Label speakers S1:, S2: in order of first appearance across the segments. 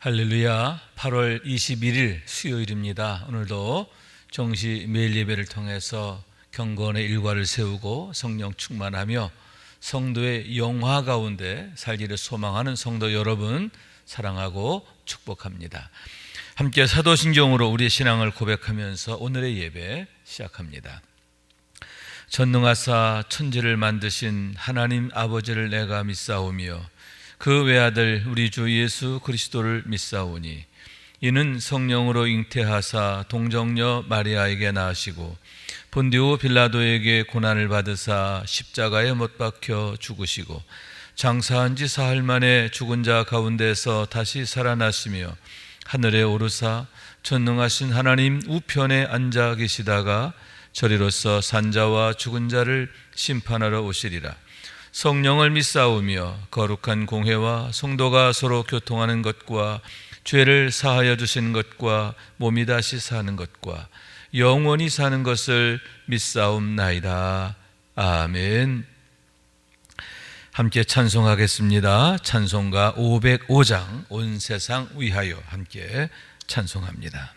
S1: 할렐루야. 8월 21일 수요일입니다. 오늘도 정시 매일 예배를 통해서 경건의 일과를 세우고 성령 충만하며 성도의 영화 가운데 살기를 소망하는 성도 여러분 사랑하고 축복합니다. 함께 사도신경으로 우리의 신앙을 고백하면서 오늘의 예배 시작합니다. 전능하사 천지를 만드신 하나님 아버지를 내가 믿사오며 그 외아들 우리 주 예수 그리스도를 믿사오니 이는 성령으로 잉태하사 동정녀 마리아에게 낳으시고 본디오 빌라도에게 고난을 받으사 십자가에 못 박혀 죽으시고 장사한 지 사흘 만에 죽은 자 가운데서 다시 살아나시며 하늘에 오르사 전능하신 하나님 우편에 앉아 계시다가 저리로서 산자와 죽은 자를 심판하러 오시리라. 성령을 믿사오며 거룩한 공회와 성도가 서로 교통하는 것과 죄를 사하여 주시는 것과 몸이 다시 사는 것과 영원히 사는 것을 믿사옵나이다. 아멘. 함께 찬송하겠습니다. 찬송가 505장 온 세상 위하여 함께 찬송합니다.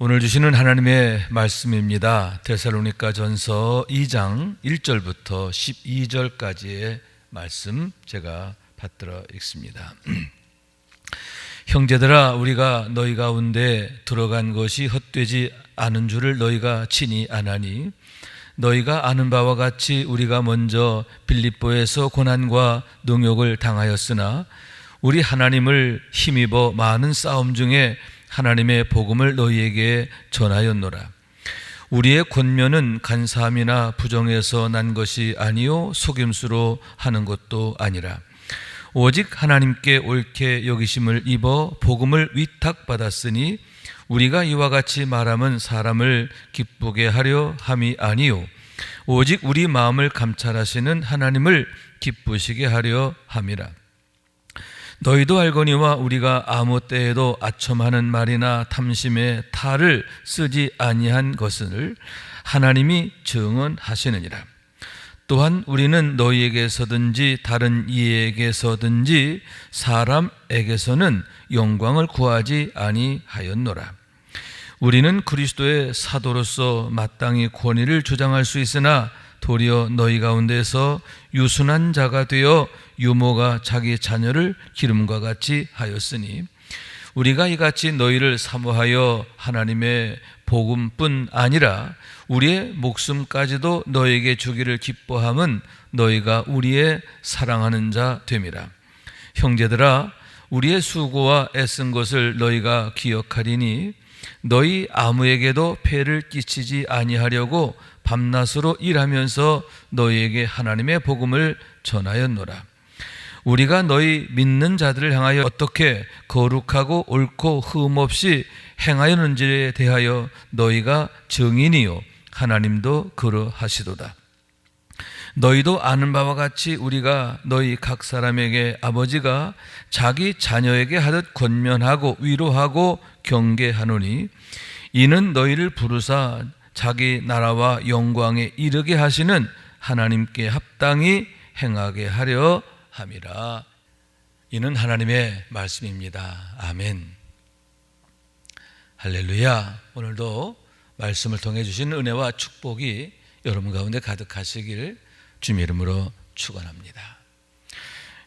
S1: 오늘 주시는 하나님의 말씀입니다. 데살로니가전서 2장 1절부터 12절까지의 말씀 제가 받들어 읽습니다. 형제들아, 우리가 너희 가운데 들어간 것이 헛되지 않은 줄을 너희가 친히 아나니 너희가 아는 바와 같이 우리가 먼저 빌립보에서 고난과 능욕을 당하였으나 우리 하나님을 힘입어 많은 싸움 중에 하나님의 복음을 너희에게 전하였노라. 우리의 권면은 간사함이나 부정에서 난 것이 아니요 속임수로 하는 것도 아니라 오직 하나님께 옳게 여기심을 입어 복음을 위탁받았으니 우리가 이와 같이 말함은 사람을 기쁘게 하려 함이 아니요 오직 우리 마음을 감찰하시는 하나님을 기쁘시게 하려 함이라. 너희도 알거니와 우리가 아무 때에도 아첨하는 말이나 탐심의 탈을 쓰지 아니한 것을 하나님이 증언하시느니라. 또한 우리는 너희에게서든지 다른 이에게서든지 사람에게서는 영광을 구하지 아니하였노라. 우리는 그리스도의 사도로서 마땅히 권위를 주장할 수 있으나 도리어 너희 가운데서 유순한 자가 되어 유모가 자기 자녀를 기름과 같이 하였으니 우리가 이같이 너희를 사모하여 하나님의 복음뿐 아니라 우리의 목숨까지도 너에게 주기를 기뻐함은 너희가 우리의 사랑하는 자 됨이라. 형제들아, 우리의 수고와 애쓴 것을 너희가 기억하리니 너희 아무에게도 폐를 끼치지 아니하려고 밤낮으로 일하면서 너희에게 하나님의 복음을 전하였노라. 우리가 너희 믿는 자들을 향하여 어떻게 거룩하고 옳고 흠 없이 행하였는지에 대하여 너희가 증인이요 하나님도 그러하시도다. 너희도 아는 바와 같이 우리가 너희 각 사람에게 아버지가 자기 자녀에게 하듯 권면하고 위로하고 경계하노니 이는 너희를 부르사 자기 나라와 영광에 이르게 하시는 하나님께 합당히 행하게 하려 함이라. 이는 하나님의 말씀입니다. 아멘. 할렐루야. 오늘도 말씀을 통해 주신 은혜와 축복이 여러분 가운데 가득하시길 주님의 이름으로 축원합니다.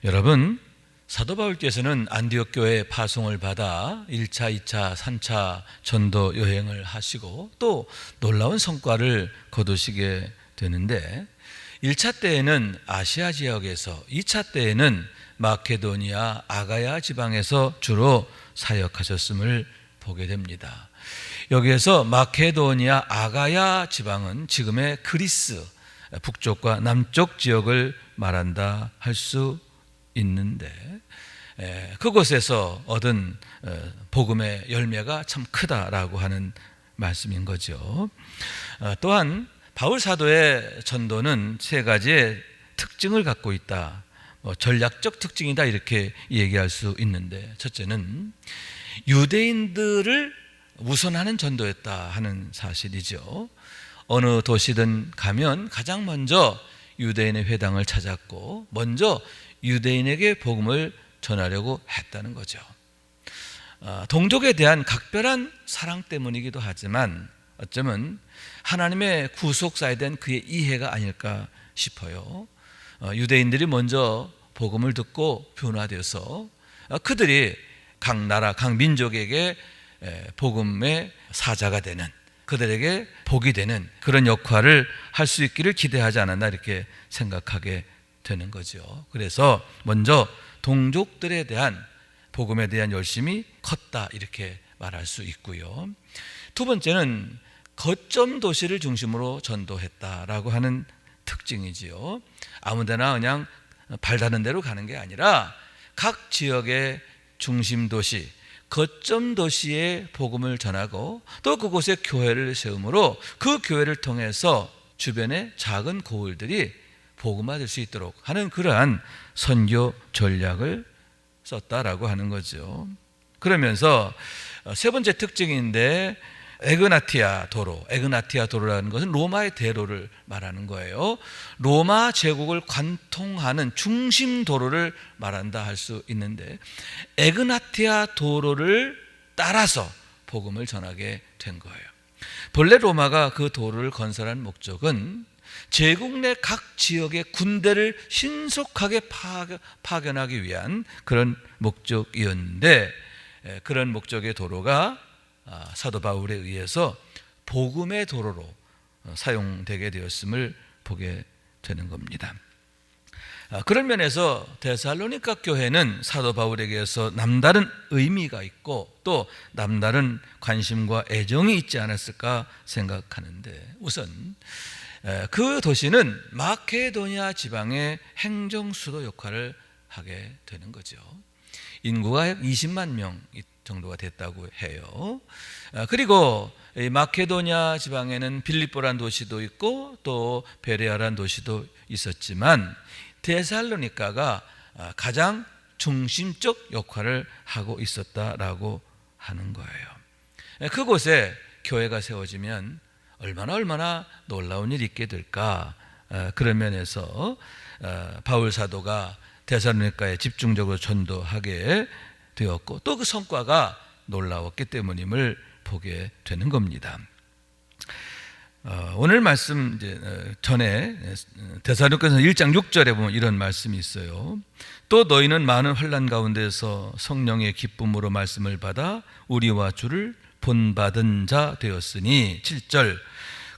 S1: 여러분, 사도 바울께서는 안디옥 교회에 파송을 받아 1차, 2차, 3차 전도 여행을 하시고 또 놀라운 성과를 거두시게 되는데 1차 때에는 아시아 지역에서, 2차 때에는 마케도니아, 아가야 지방에서 주로 사역하셨음을 보게 됩니다. 여기에서 마케도니아, 아가야 지방은 지금의 그리스 북쪽과 남쪽 지역을 말한다 할 수 있는데 그곳에서 얻은 복음의 열매가 참 크다라고 하는 말씀인 거죠. 또한 바울 사도의 전도는 세 가지의 특징을 갖고 있다. 전략적 특징이다 이렇게 얘기할 수 있는데 첫째는 유대인들을 우선하는 전도였다 하는 사실이죠. 어느 도시든 가면 가장 먼저 유대인의 회당을 찾았고 먼저 유대인에게 복음을 전하려고 했다는 거죠. 동족에 대한 각별한 사랑 때문이기도 하지만 어쩌면 하나님의 구속사에 대한 그의 이해가 아닐까 싶어요. 유대인들이 먼저 복음을 듣고 변화되어서 그들이 각 나라, 각 민족에게 복음의 사자가 되는, 그들에게 복이 되는 그런 역할을 할 수 있기를 기대하지 않았나 이렇게 생각하게 되는 거죠. 그래서 먼저 동족들에 대한 복음에 대한 열심이 컸다 이렇게 말할 수 있고요. 두 번째는 거점 도시를 중심으로 전도했다라고 하는 특징이지요. 아무데나 그냥 발 닿는 대로 가는 게 아니라 각 지역의 중심 도시, 거점 도시에 복음을 전하고 또 그곳에 교회를 세우므로 그 교회를 통해서 주변의 작은 고을들이 복음화될 수 있도록 하는 그러한 선교 전략을 썼다라고 하는 거죠. 그러면서 세 번째 특징인데 에그나티아 도로, 에그나티아 도로라는 것은 로마의 대로를 말하는 거예요. 로마 제국을 관통하는 중심 도로를 말한다 할 수 있는데 에그나티아 도로를 따라서 복음을 전하게 된 거예요. 본래 로마가 그 도로를 건설한 목적은 제국 내 각 지역의 군대를 신속하게 파견하기 위한 그런 목적이었는데 그런 목적의 도로가 사도 바울에 의해서 복음의 도로로 사용되게 되었음을 보게 되는 겁니다. 그런 면에서 데살로니가 교회는 사도 바울에게서 남다른 의미가 있고 또 남다른 관심과 애정이 있지 않았을까 생각하는데, 우선 그 도시는 마케도니아 지방의 행정수도 역할을 하게 되는 거죠. 인구가 약 20만 명 정도가 됐다고 해요. 그리고 이 마케도니아 지방에는 빌립보란 도시도 있고 또 베레아란 도시도 있었지만 데살로니가가 가장 중심적 역할을 하고 있었다라고 하는 거예요. 그곳에 교회가 세워지면 얼마나 놀라운 일이 있게 될까. 그런 면에서 바울 사도가 데살로니가에 집중적으로 전도하게 되었고 또 그 성과가 놀라웠기 때문임을 보게 되는 겁니다. 오늘 말씀 전에 데살로니가서 1장 6절에 보면 이런 말씀이 있어요. 또 너희는 많은 환난 가운데서 성령의 기쁨으로 말씀을 받아 우리와 주를 본받은 자 되었으니, 7절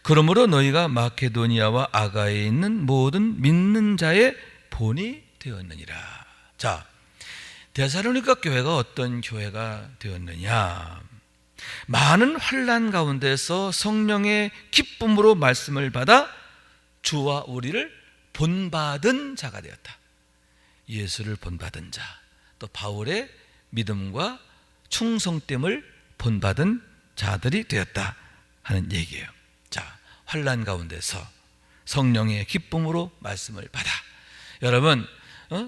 S1: 그러므로 너희가 마케도니아와 아가에 있는 모든 믿는 자의 본이 되었느니라. 자, 데살로니가 교회가 어떤 교회가 되었느냐? 많은 환난 가운데서 성령의 기쁨으로 말씀을 받아 주와 우리를 본받은 자가 되었다. 예수를 본받은 자, 또 바울의 믿음과 충성됨을 본받은 자들이 되었다 하는 얘기예요. 자, 환난 가운데서 성령의 기쁨으로 말씀을 받아. 여러분,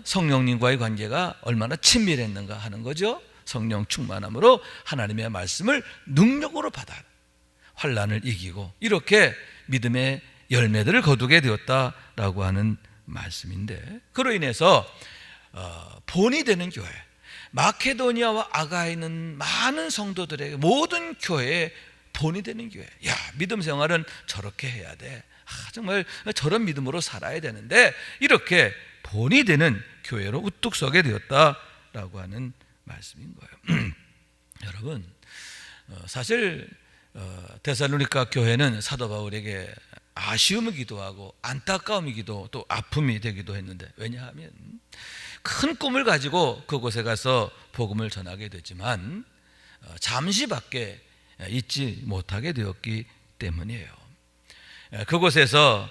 S1: 성령님과의 관계가 얼마나 친밀했는가 하는 거죠. 성령 충만함으로 하나님의 말씀을 능력으로 받아 환난을 이기고 이렇게 믿음의 열매들을 거두게 되었다라고 하는 말씀인데, 그로 인해서 본이 되는 교회, 마케도니아와 아가에 있는 많은 성도들에게, 모든 교회에 본이 되는 교회. 야, 믿음 생활은 저렇게 해야 돼. 정말 저런 믿음으로 살아야 되는데, 이렇게 본이 되는 교회로 우뚝 서게 되었다라고 하는 말씀인 거예요. 여러분, 사실 데살로니가 교회는 사도 바울에게 아쉬움이기도 하고 안타까움이기도 또 아픔이 되기도 했는데, 왜냐하면 큰 꿈을 가지고 그곳에 가서 복음을 전하게 되지만 잠시밖에 있지 못하게 되었기 때문이에요. 그곳에서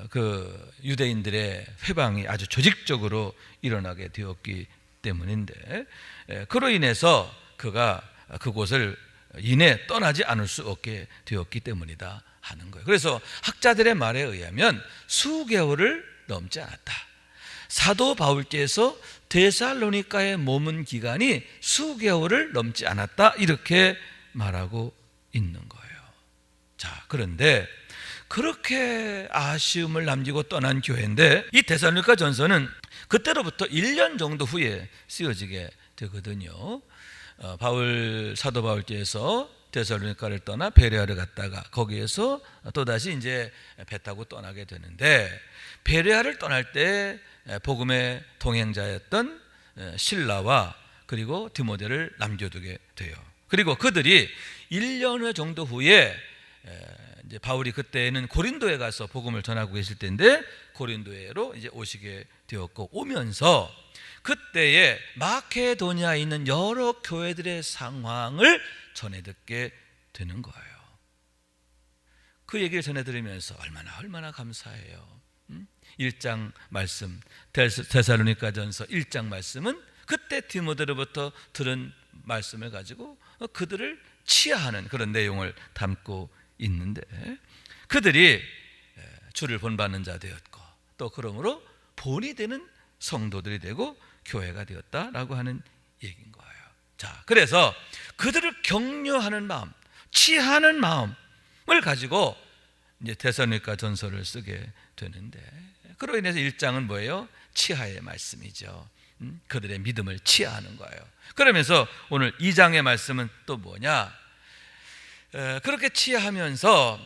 S1: 그 유대인들의 회방이 아주 조직적으로 일어나게 되었기 때문인데, 그로 인해서 그가 그곳을 이내 떠나지 않을 수 없게 되었기 때문이다 하는 거예요. 그래서 학자들의 말에 의하면 수개월을 넘지 않았다. 사도 바울께서 데살로니가에 머문 기간이 수개월을 넘지 않았다, 이렇게 말하고 있는 거예요. 자, 그런데 그렇게 아쉬움을 남기고 떠난 교회인데, 이 데살로니가 전서는 그때로부터 1년 정도 후에 쓰여지게 되거든요. 사도 바울께서 데살로니가를 떠나 베레아를 갔다가 거기에서 또다시 이제 배 타고 떠나게 되는데, 베레아를 떠날 때 복음의 동행자였던 실라와 그리고 디모데를 남겨두게 돼요. 그리고 그들이 1년 정도 후에 이제 바울이 그때는 고린도에 가서 복음을 전하고 계실 때인데 고린도에로 이제 오시게 되었고, 오면서 그때에 마케도니아에 있는 여러 교회들의 상황을 전해 듣게 되는 거예요. 그 얘기를 전해 들으면서 얼마나 감사해요. 1장 말씀, 데살로니가전서 1장 말씀은 그때 디모데로부터 들은 말씀을 가지고 그들을 치하하는 그런 내용을 담고 있는데, 그들이 주를 본받는 자 되었고 또 그러므로 본이 되는 성도들이 되고 교회가 되었다라고 하는 얘기인 거예요. 자, 그래서 그들을 격려하는 마음, 치하하는 마음을 가지고 이제 데살로니가 전서를 쓰게 되는데, 그로 인해서 1장은 뭐예요? 치하의 말씀이죠. 그들의 믿음을 치하하는 거예요. 그러면서 오늘 2장의 말씀은 또 뭐냐? 그렇게 치하하면서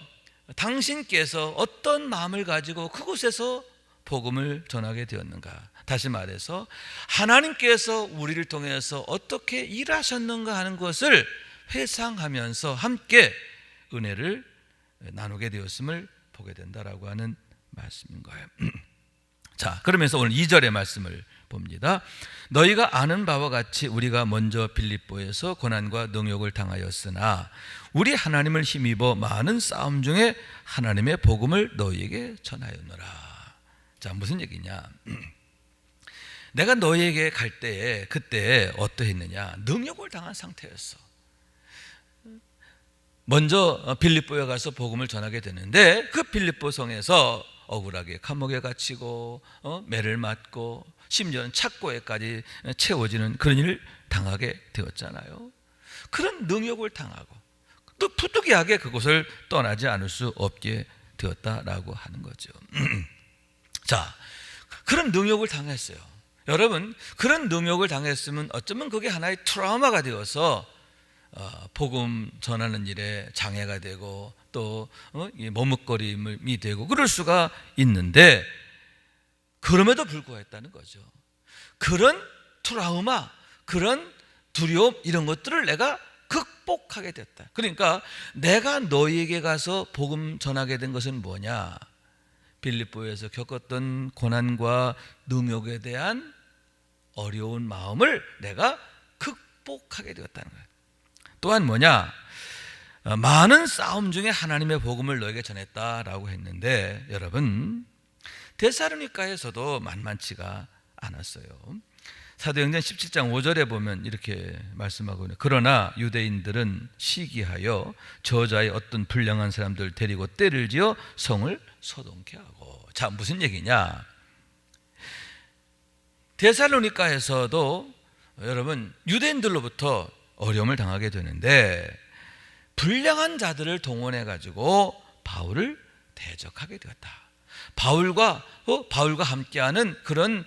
S1: 당신께서 어떤 마음을 가지고 그곳에서 복음을 전하게 되었는가? 다시 말해서 하나님께서 우리를 통해서 어떻게 일하셨는가 하는 것을 회상하면서 함께 은혜를 나누게 되었음을 보게 된다라고 하는 말씀인 거예요. 자, 그러면서 오늘 2절의 말씀을 봅니다. 너희가 아는 바와 같이 우리가 먼저 빌립보에서 고난과 능욕을 당하였으나 우리 하나님을 힘입어 많은 싸움 중에 하나님의 복음을 너희에게 전하였노라. 자, 무슨 얘기냐? 내가 너희에게 갈 때에 그때 어떠했느냐? 능욕을 당한 상태였어. 먼저 빌립보에 가서 복음을 전하게 되는데 그 빌립보 성에서 억울하게 감옥에 갇히고 매를 맞고 심지어는 착고에까지 채워지는 그런 일을 당하게 되었잖아요. 그런 능욕을 당하고 또 부득이하게 그곳을 떠나지 않을 수 없게 되었다라고 하는 거죠. 자, 그런 능욕을 당했어요. 여러분, 그런 능욕을 당했으면 어쩌면 그게 하나의 트라우마가 되어서 복음 전하는 일에 장애가 되고 또 머뭇거림이 되고 그럴 수가 있는데, 그럼에도 불구하였다는 거죠. 그런 트라우마, 그런 두려움, 이런 것들을 내가 극복하게 됐다. 그러니까 내가 너희에게 가서 복음 전하게 된 것은 뭐냐? 빌립보에서 겪었던 고난과 능욕에 대한 어려운 마음을 내가 극복하게 되었다는 거예요. 또한 뭐냐? 많은 싸움 중에 하나님의 복음을 너에게 전했다라고 했는데, 여러분, 데살로니가에서도 만만치가 않았어요. 사도행전 17장 5절에 보면 이렇게 말씀하고 있네요. 그러나 유대인들은 시기하여 저자의 어떤 불량한 사람들 데리고 때를 지어 성을 소동케 하고. 자, 무슨 얘기냐? 데살로니가에서도 여러분 유대인들로부터 어려움을 당하게 되는데, 불량한 자들을 동원해 가지고 바울을 대적하게 되었다. 바울과 함께하는 그런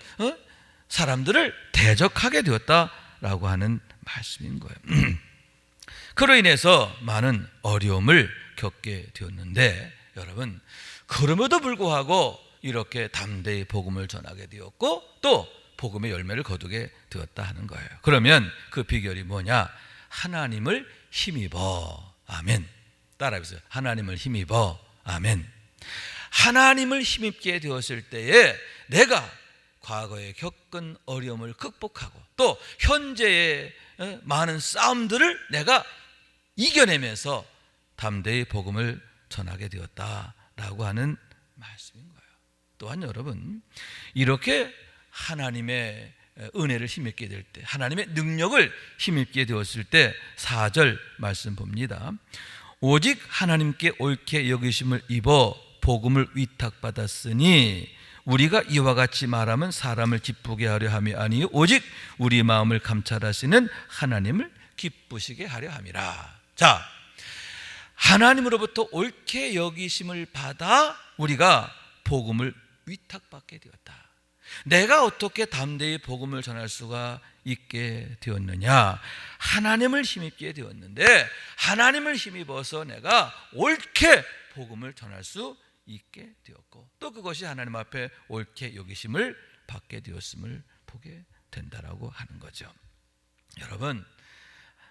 S1: 사람들을 대적하게 되었다라고 하는 말씀인 거예요. 그로 인해서 많은 어려움을 겪게 되었는데, 여러분, 그럼에도 불구하고 이렇게 담대히 복음을 전하게 되었고 또 복음의 열매를 거두게 되었다 하는 거예요. 그러면 그 비결이 뭐냐? 하나님을 힘입어. 아멘. 따라해보세요. 하나님을 힘입어. 아멘. 하나님을 힘입게 되었을 때에 내가 과거에 겪은 어려움을 극복하고 또 현재의 많은 싸움들을 내가 이겨내면서 담대히 복음을 전하게 되었다라고 하는 말씀인 거예요. 또한 여러분, 이렇게 하나님의 은혜를 힘입게 될 때, 하나님의 능력을 힘입게 되었을 때 4절 말씀 봅니다. 오직 하나님께 옳게 여기심을 입어 복음을 위탁받았으니 우리가 이와 같이 말하면 사람을 기쁘게 하려 함이 아니요 오직 우리 마음을 감찰하시는 하나님을 기쁘시게 하려 함이라. 자, 하나님으로부터 옳게 여기심을 받아 우리가 복음을 위탁받게 되었다. 내가 어떻게 담대히 복음을 전할 수가 있게 되었느냐? 하나님을 힘입게 되었는데, 하나님을 힘입어서 내가 옳게 복음을 전할 수 있게 되었고 또 그것이 하나님 앞에 옳게 여기심을 받게 되었음을 보게 된다라고 하는 거죠. 여러분,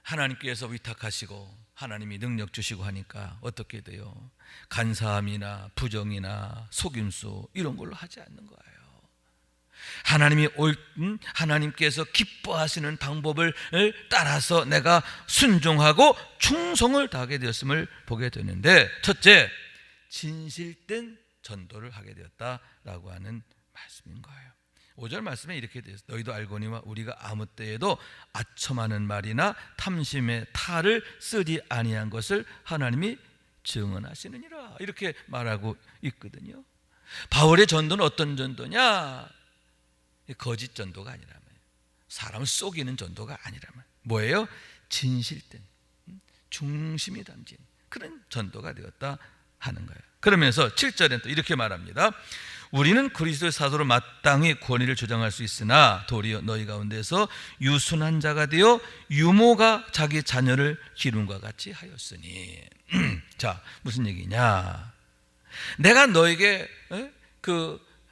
S1: 하나님께서 위탁하시고 하나님이 능력 주시고 하니까 어떻게 돼요? 간사함이나 부정이나 속임수 이런 걸로 하지 않는 거예요. 하나님께서 기뻐하시는 방법을 따라서 내가 순종하고 충성을 다하게 되었음을 보게 되는데, 첫째, 진실된 전도를 하게 되었다라고 하는 말씀인 거예요. 5절 말씀에 이렇게 되어 있어요. 너희도 알거니와 우리가 아무 때에도 아첨하는 말이나 탐심의 탈을 쓰지 아니한 것을 하나님이 증언하시느니라, 이렇게 말하고 있거든요. 바울의 전도는 어떤 전도냐? 거짓 전도가 아니라면, 사람을 속이는 전도가 아니라면 뭐예요? 진실된, 중심이 담긴 그런 전도가 되었다 하는 거예요. 그러면서 7절에는 또 이렇게 말합니다. 우리는 그리스도의 사도로 마땅히 권위를 주장할 수 있으나 도리어 너희 가운데서 유순한 자가 되어 유모가 자기 자녀를 기름과 같이 하였으니. 자, 무슨 얘기냐? 내가 너에게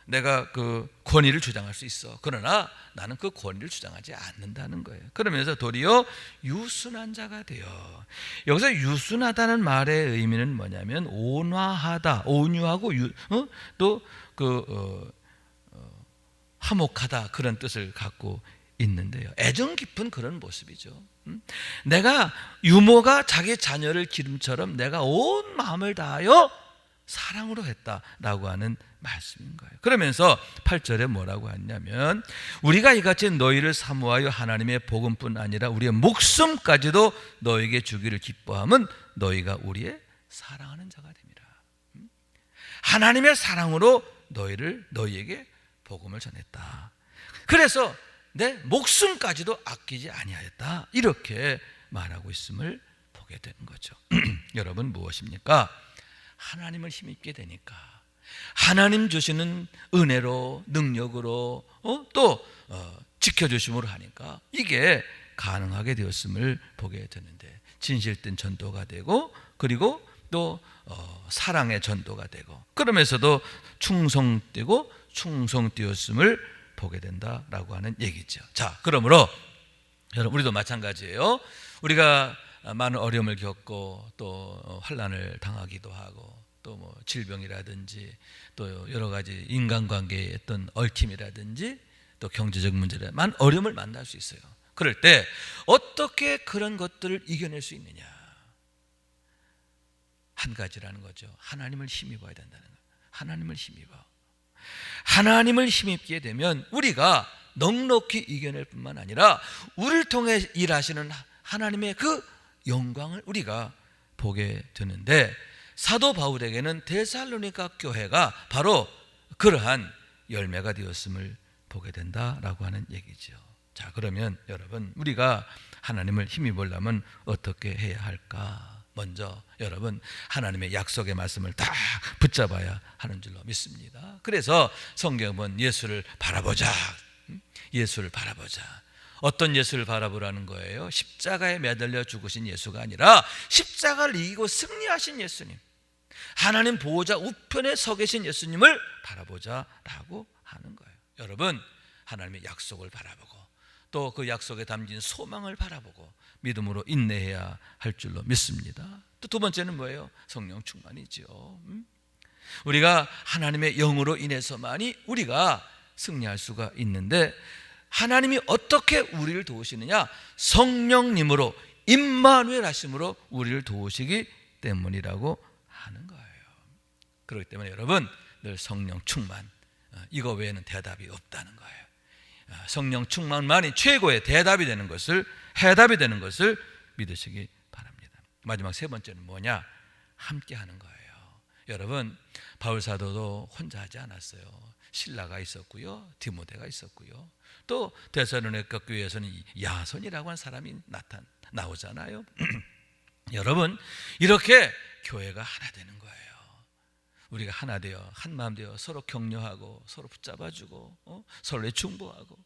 S1: 내가 그 권위를 주장할 수 있어. 그러나 나는 그 권위를 주장하지 않는다는 거예요. 그러면서 도리어 유순한 자가 되어. 여기서 유순하다는 말의 의미는 뭐냐면 온화하다, 온유하고 화목하다 그런 뜻을 갖고 있는데요. 애정 깊은 그런 모습이죠. 내가 유모가 자기 자녀를 기름처럼 내가 온 마음을 다하여 사랑으로 했다라고 하는 말씀인 거예요. 그러면서 8절에 뭐라고 하냐면 우리가 이같이 너희를 사모하여 하나님의 복음뿐 아니라 우리의 목숨까지도 너에게 주기를 기뻐함은 너희가 우리의 사랑하는 자가 됩니다. 하나님의 사랑으로 너희에게 복음을 전했다. 그래서 내 목숨까지도 아끼지 아니하였다. 이렇게 말하고 있음을 보게 되는 거죠. 여러분 무엇입니까? 하나님을 힘입게 되니까 하나님 주시는 은혜로 능력으로 지켜주심으로 하니까 이게 가능하게 되었음을 보게 되는데 진실된 전도가 되고 그리고 또 사랑의 전도가 되고 그러면서도 충성되고 충성되었음을 보게 된다라고 하는 얘기죠. 자, 그러므로 여러분 우리도 마찬가지예요. 우리가 많은 어려움을 겪고 또 환난을 당하기도 하고 또 뭐 질병이라든지 또 여러 가지 인간관계의 어떤 얽힘이라든지 또 경제적 문제라 많은 어려움을 만날 수 있어요. 그럴 때 어떻게 그런 것들을 이겨낼 수 있느냐? 한 가지라는 거죠. 하나님을 힘입어야 된다는 거예요. 하나님을 힘입어. 하나님을 힘입게 되면 우리가 넉넉히 이겨낼 뿐만 아니라 우리를 통해 일하시는 하나님의 그 영광을 우리가 보게 되는데 사도 바울에게는 데살로니가 교회가 바로 그러한 열매가 되었음을 보게 된다라고 하는 얘기죠. 자, 그러면 여러분 우리가 하나님을 힘입으려면 어떻게 해야 할까? 먼저 여러분 하나님의 약속의 말씀을 다 붙잡아야 하는 줄로 믿습니다. 그래서 성경은 예수를 바라보자. 예수를 바라보자. 어떤 예수를 바라보라는 거예요? 십자가에 매달려 죽으신 예수가 아니라 십자가를 이기고 승리하신 예수님, 하나님 보호자 우편에 서 계신 예수님을 바라보자라고 하는 거예요. 여러분 하나님의 약속을 바라보고 또 그 약속에 담긴 소망을 바라보고 믿음으로 인내해야 할 줄로 믿습니다. 또 두 번째는 뭐예요? 성령 충만이죠. 우리가 하나님의 영으로 인해서만이 우리가 승리할 수가 있는데 하나님이 어떻게 우리를 도우시느냐? 성령님으로 임마누엘 하심으로 우리를 도우시기 때문이라고 하는 거예요. 그렇기 때문에 여러분 늘 성령 충만, 이거 외에는 대답이 없다는 거예요. 성령 충만만이 최고의 해답이 되는 것을 믿으시기 바랍니다. 마지막 세 번째는 뭐냐? 함께 하는 거예요. 여러분 바울 사도도 혼자 하지 않았어요. 실라가 있었고요, 디모데가 있었고요, 또 데살로니가 교회에서는 야손이라고 하는 사람이 나오잖아요. 여러분 이렇게 교회가 하나 되는 거예요. 우리가 하나 되어 한 마음 되어 서로 격려하고 서로 붙잡아주고 서로의 중보하고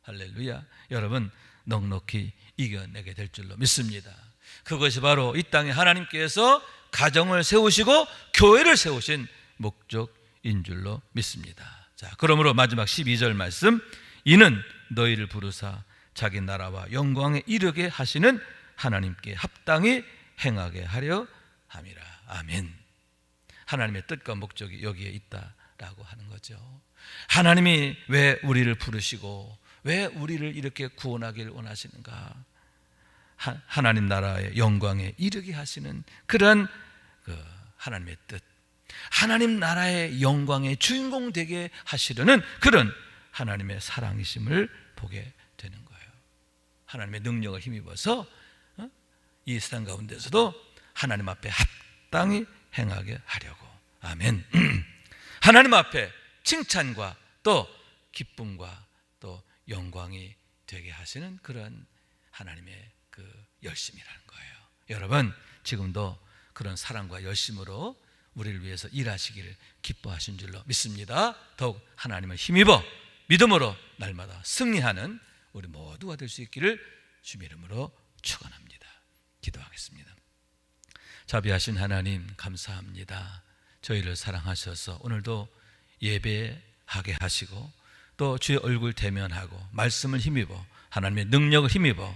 S1: 할렐루야. 여러분 넉넉히 이겨내게 될 줄로 믿습니다. 그것이 바로 이 땅에 하나님께서 가정을 세우시고 교회를 세우신 목적인 줄로 믿습니다. 자, 그러므로 마지막 12절 말씀, 이는 너희를 부르사 자기 나라와 영광에 이르게 하시는 하나님께 합당히 행하게 하려 함이라. 아멘. 하나님의 뜻과 목적이 여기에 있다라고 하는 거죠. 하나님이 왜 우리를 부르시고 왜 우리를 이렇게 구원하기를 원하시는가? 하나님 나라의 영광에 이르게 하시는 그런 하나님의 뜻, 하나님 나라의 영광의 주인공 되게 하시려는 그런 하나님의 사랑이심을 보게 되는 거예요. 하나님의 능력을 힘입어서 이 세상 가운데서도 하나님 앞에 합당히 행하게 하려고. 아멘. 하나님 앞에 칭찬과 또 기쁨과 또 영광이 되게 하시는 그런 하나님의 그 열심이라는 거예요. 여러분 지금도 그런 사랑과 열심으로 우리를 위해서 일하시기를 기뻐하신 줄로 믿습니다. 더욱 하나님을 힘입어 믿음으로 날마다 승리하는 우리 모두가 될 수 있기를 주의 이름으로 축원합니다. 기도하겠습니다. 자비하신 하나님 감사합니다. 저희를 사랑하셔서 오늘도 예배하게 하시고 또 주의 얼굴 대면하고 말씀을 힘입어 하나님의 능력을 힘입어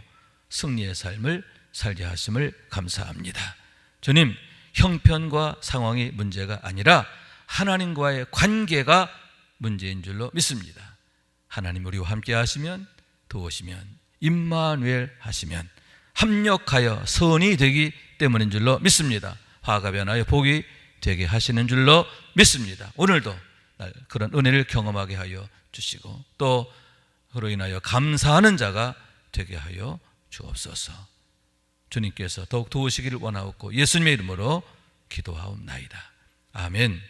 S1: 승리의 삶을 살게 하심을 감사합니다. 주님, 형편과 상황이 문제가 아니라 하나님과의 관계가 문제인 줄로 믿습니다. 하나님 우리와 함께 하시면, 도우시면, 임마누엘 하시면 합력하여 선이 되기 때문인 줄로 믿습니다. 화가 변하여 복이 되게 하시는 줄로 믿습니다. 오늘도 그런 은혜를 경험하게 하여 주시고 또 그로 인하여 감사하는 자가 되게 하여 주옵소서. 주님께서 더욱 도우시기를 원하옵고 예수님의 이름으로 기도하옵나이다. 아멘.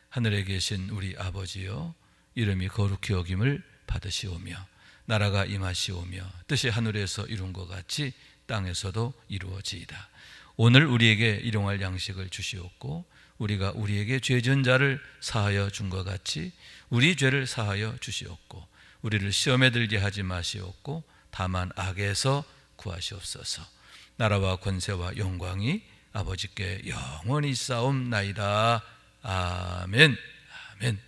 S1: 하늘에 계신 우리 아버지여, 이름이 거룩히 여김을 받으시오며 나라가 임하시오며 뜻이 하늘에서 이룬 것 같이 땅에서도 이루어지이다. 오늘 우리에게 일용할 양식을 주시옵고 우리가 우리에게 죄 지은 자를 사하여 준 것 같이 우리 죄를 사하여 주시옵고 우리를 시험에 들게 하지 마시옵고 다만 악에서 구하시옵소서. 나라와 권세와 영광이 아버지께 영원히 있사옵나이다. 아멘. 아멘.